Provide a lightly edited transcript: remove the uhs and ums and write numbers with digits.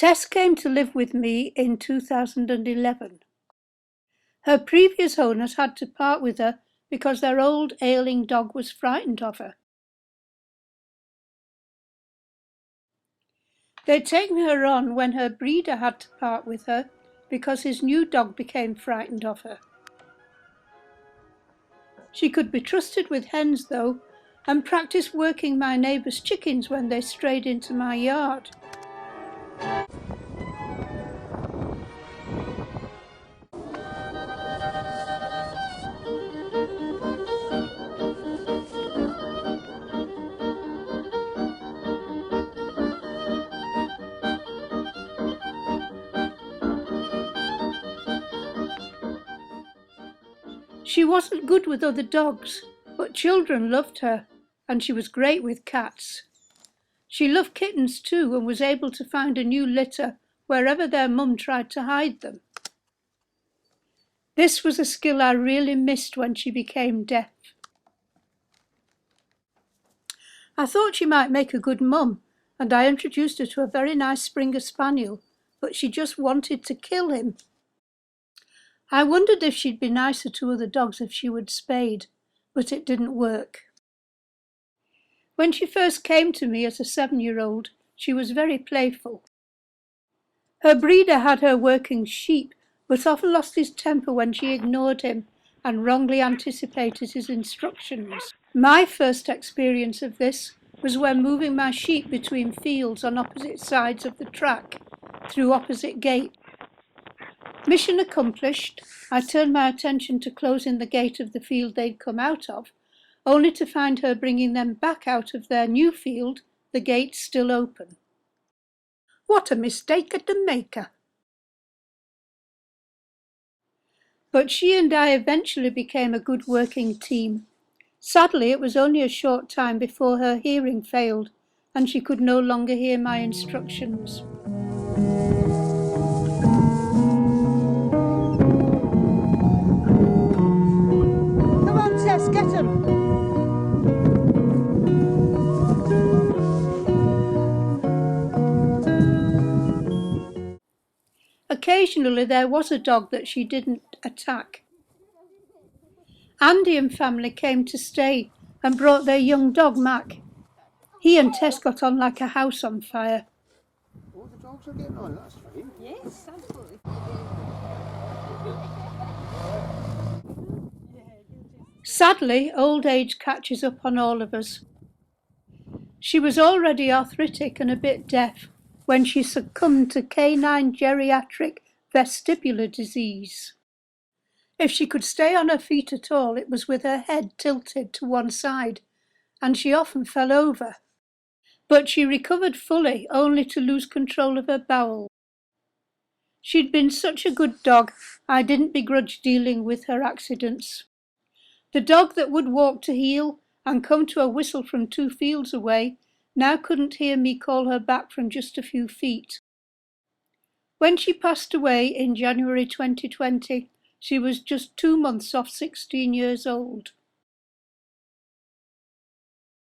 Tess came to live with me in 2011. Her previous owners had to part with her because their old ailing dog was frightened of her. They'd taken her on when her breeder had to part with her because his new dog became frightened of her. She could be trusted with hens though, and practiced working my neighbours' chickens when they strayed into my yard. She wasn't good with other dogs, but children loved her, and she was great with cats. She loved kittens too, and was able to find a new litter wherever their mum tried to hide them. This was a skill I really missed when she became deaf. I thought she might make a good mum, and I introduced her to a very nice Springer Spaniel, but she just wanted to kill him. I wondered if she'd be nicer to other dogs if she would spayed, but it didn't work. When she first came to me as a 7-year-old, she was very playful. Her breeder had her working sheep, but often lost his temper when she ignored him and wrongly anticipated his instructions. My first experience of this was when moving my sheep between fields on opposite sides of the track, through opposite gates. Mission accomplished, I turned my attention to closing the gate of the field they'd come out of, only to find her bringing them back out of their new field, the gate still open. What a mistake at the maker! But she and I eventually became a good working team. Sadly, it was only a short time before her hearing failed, and she could no longer hear my instructions. Come on, Tess, get him! Occasionally there was a dog that she didn't attack. Andy and family came to stay and brought their young dog Mac. He and Tess got on like a house on fire. All the dogs are getting on, that's fine. Yes, absolutely. Sadly, old age catches up on all of us. She was already arthritic and a bit deaf when she succumbed to canine geriatric vestibular disease. If she could stay on her feet at all, it was with her head tilted to one side, and she often fell over. But she recovered fully, only to lose control of her bowels. She'd been such a good dog, I didn't begrudge dealing with her accidents. The dog that would walk to heel and come to a whistle from 2 fields away now couldn't hear me call her back from just a few feet. When she passed away in January 2020, she was just 2 months off 16 years old.